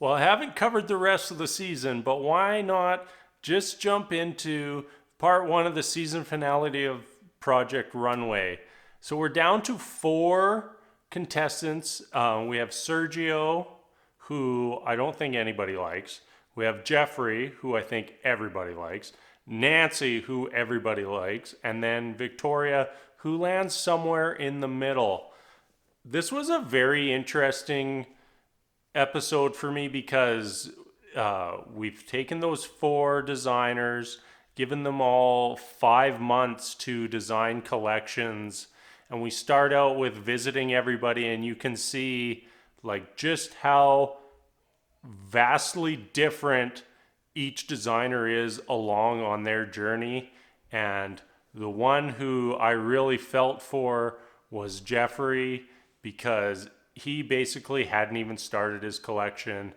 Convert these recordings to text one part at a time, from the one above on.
Well, I haven't covered the rest of the season, but why not just jump into part one of the season finale of Project Runway? So we're down to four contestants. We have Sergio, who I don't think anybody likes. We have Geoffrey, who I think everybody likes. Nancy, who everybody likes. And then Victoria, who lands somewhere in the middle. This was a very interesting episode for me because we've taken those four designers, given them all 5 months to design collections, and we start out with visiting everybody, and you can see like just how vastly different each designer is along on their journey. And the one who I really felt for was Geoffrey, because he basically hadn't even started his collection,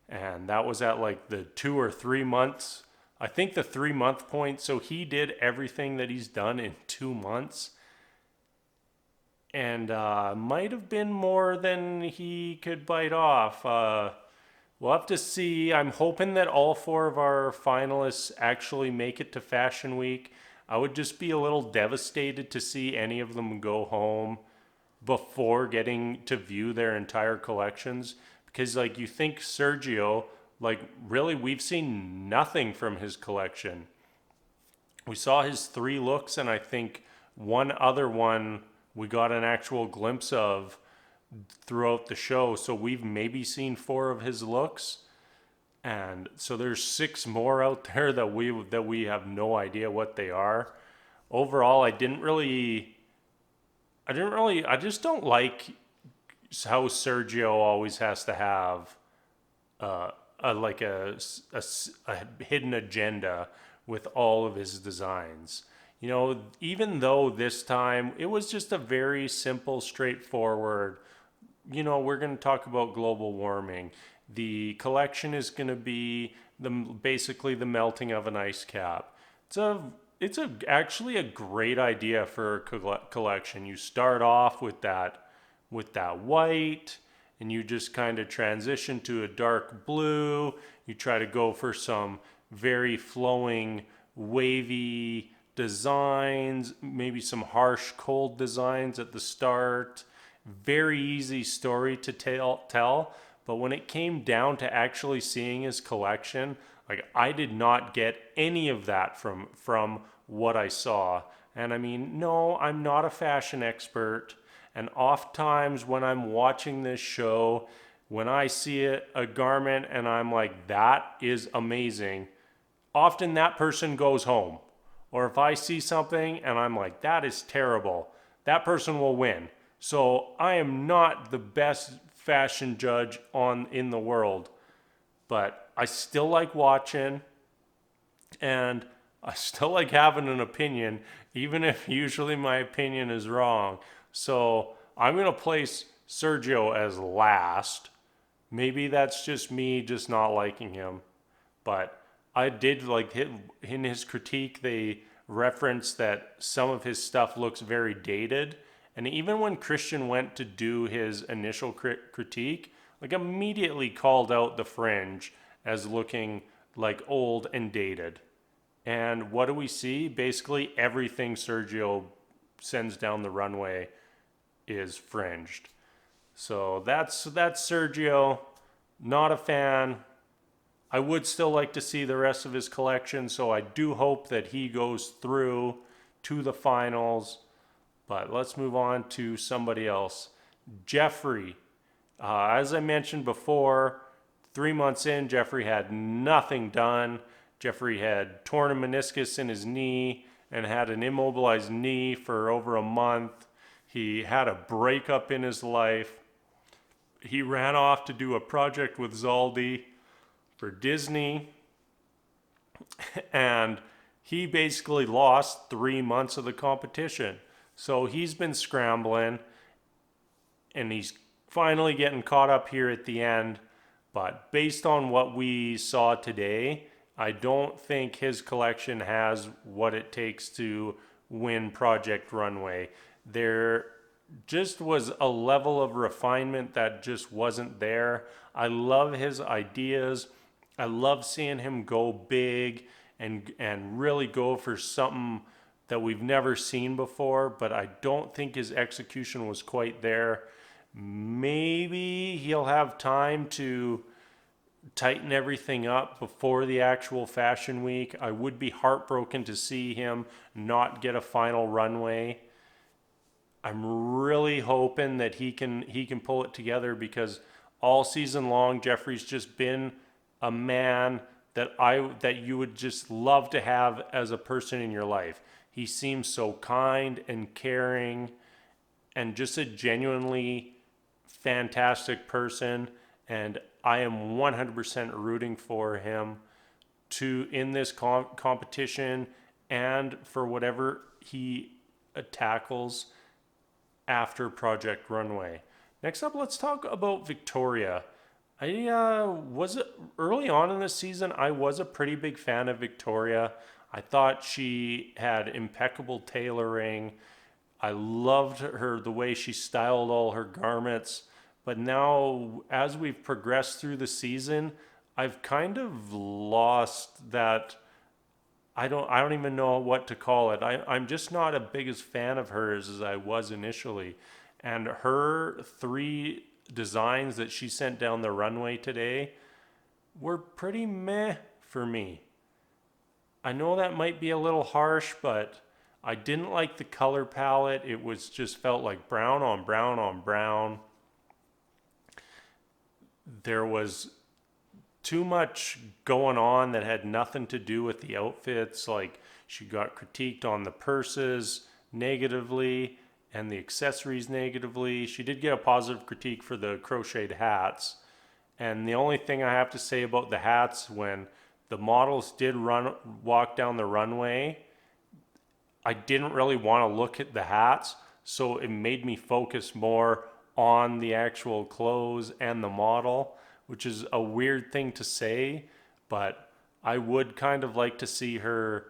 and that was at like the 2 or 3 months, I think the 3 month point. So he did everything that he's done in 2 months, and might have been more than he could bite off. We'll have to see. I'm hoping that all four of our finalists actually make it to Fashion Week. I would just be a little devastated to see any of them go home before getting to view their entire collections, because like you think Sergio, like really we've seen nothing from his collection. We saw his three looks, and I think one other one we got an actual glimpse of throughout the show. So we've maybe seen four of his looks, and so there's six more out there that we have no idea what they are. Overall, I just don't like how Sergio always has to have a hidden agenda with all of his designs. You know, even though this time it was just a very simple, straightforward, we're going to talk about global warming. The collection is going to be basically the melting of an ice cap. It's actually a great idea for a collection. You start off with that white, and you just kind of transition to a dark blue. You try to go for some very flowing, wavy designs, maybe some harsh, cold designs at the start. Very easy story to tell. But when it came down to actually seeing his collection, like I did not get any of that from what I saw. And I mean, no, I'm not a fashion expert. And oftentimes when I'm watching this show, when I see a garment and I'm like, that is amazing, often that person goes home. Or if I see something and I'm like, that is terrible, that person will win. So I am not the best fashion judge in the world, but I still like watching, and I still like having an opinion, even if usually my opinion is wrong. So I'm going to place Sergio as last. Maybe that's just me just not liking him. But I did like in his critique, they referenced that some of his stuff looks very dated. And even when Christian went to do his initial critique, like immediately called out the fringe as looking like old and dated. And what do we see? Basically everything Sergio sends down the runway is fringed. So that's Sergio. Not a fan. I would still like to see the rest of his collection, so I do hope that he goes through to the finals. But let's move on to somebody else. Geoffrey. As I mentioned before, 3 months in, Geoffrey had nothing done. Geoffrey had torn a meniscus in his knee and had an immobilized knee for over a month. He had a breakup in his life. He ran off to do a project with Zaldy for Disney, and he basically lost 3 months of the competition. So he's been scrambling, and he's finally getting caught up here at the end. But based on what we saw today, I don't think his collection has what it takes to win Project Runway. There just was a level of refinement that just wasn't there. I love his ideas. I love seeing him go big and really go for something that we've never seen before, but I don't think his execution was quite there. Maybe he'll have time to tighten everything up before the actual fashion week. I would be heartbroken to see him not get a final runway. I'm really hoping that he can pull it together, because all season long Geoffrey's just been a man that you would just love to have as a person in your life. He seems so kind and caring and just a genuinely fantastic person, and I am 100% rooting for him to in this competition and for whatever he tackles after Project Runway. Next up, let's talk about Victoria. I was early on in the season, I was a pretty big fan of Victoria. I thought she had impeccable tailoring. I loved her, the way she styled all her garments. But now, as we've progressed through the season, I've kind of lost that. I don't even know what to call it. I'm just not a big as fan of hers as I was initially. And her three designs that she sent down the runway today were pretty meh for me. I know that might be a little harsh, but I didn't like the color palette. It was just felt like brown on brown on brown. There was too much going on that had nothing to do with the outfits. Like, she got critiqued on the purses negatively and the accessories negatively. She did get a positive critique for the crocheted hats. And the only thing I have to say about the hats, when the models did walk down the runway, I didn't really want to look at the hats, so it made me focus more on the actual clothes and the model, which is a weird thing to say, but I would kind of like to see her,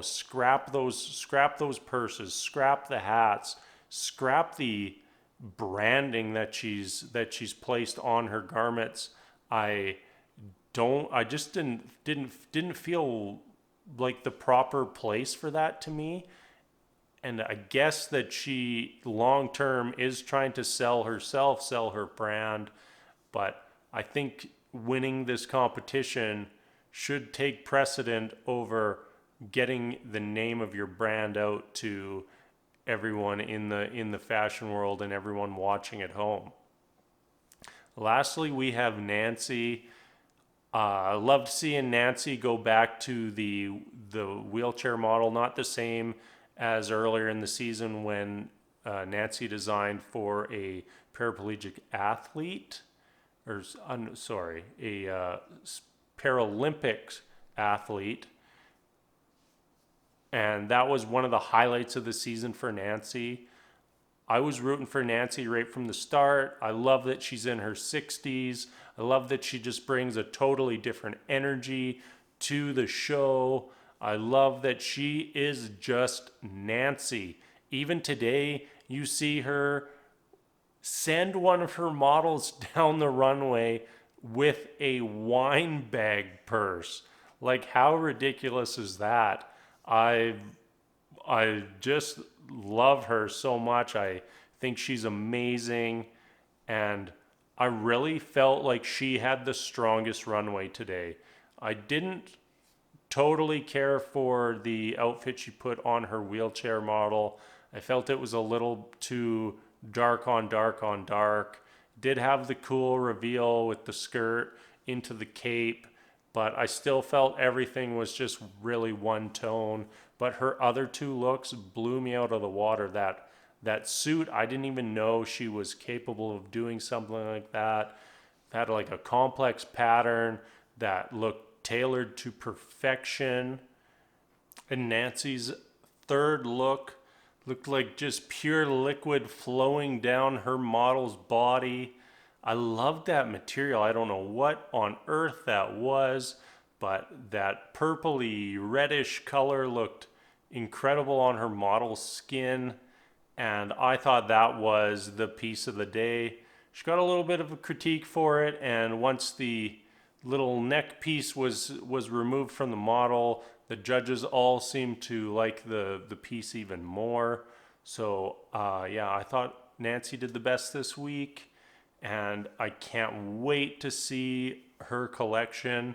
scrap those purses, scrap the hats, scrap the branding that she's placed on her garments. I just didn't feel like the proper place for that to me. And I guess that she long term is trying to sell herself, sell her brand, but I think winning this competition should take precedent over getting the name of your brand out to everyone in the fashion world and everyone watching at home. Lastly, we have Nancy. I loved seeing Nancy go back to the wheelchair model, not the same as earlier in the season when Nancy designed for a paraplegic athlete, or a Paralympics athlete. And that was one of the highlights of the season for Nancy. I was rooting for Nancy right from the start. I love that she's in her 60s. I love that she just brings a totally different energy to the show. I love that she is just Nancy. Even today, you see her send one of her models down the runway with a wine bag purse. Like, how ridiculous is that? I just love her so much. I think she's amazing, and I really felt like she had the strongest runway today. I didn't totally care for the outfit she put on her wheelchair model. I felt it was a little too dark on dark on dark. Did have the cool reveal with the skirt into the cape, but I still felt everything was just really one tone. But her other two looks blew me out of the water. That suit, I didn't even know she was capable of doing something like that. It had like a complex pattern that looked tailored to perfection. And Nancy's third look looked like just pure liquid flowing down her model's body. I loved that material. I don't know what on earth that was, but that purpley reddish color looked incredible on her model's skin. and I thought that was the piece of the day. She got a little bit of a critique for it, and once the little neck piece was removed from the model, the judges all seemed to like the piece even more. So yeah, I thought Nancy did the best this week, and I can't wait to see her collection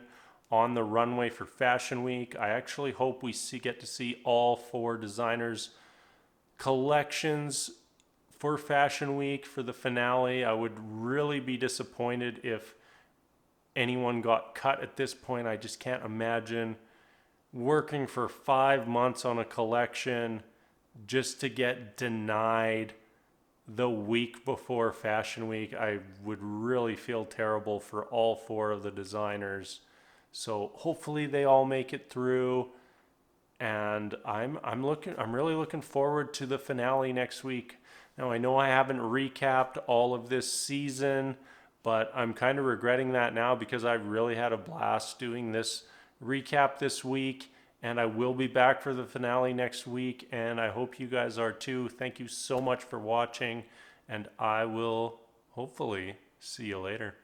on the runway for Fashion Week. I actually hope we get to see all four designers' collections for Fashion Week for the finale. I would really be disappointed if anyone got cut at this point. I just can't imagine working for 5 months on a collection just to get denied the week before Fashion Week. I would really feel terrible for all four of the designers. So hopefully they all make it through. And I'm really looking forward to the finale next week. Now I know I haven't recapped all of this season, but I'm kind of regretting that now because I really had a blast doing this recap this week, and I will be back for the finale next week, and I hope you guys are too. Thank you so much for watching, and I will hopefully see you later.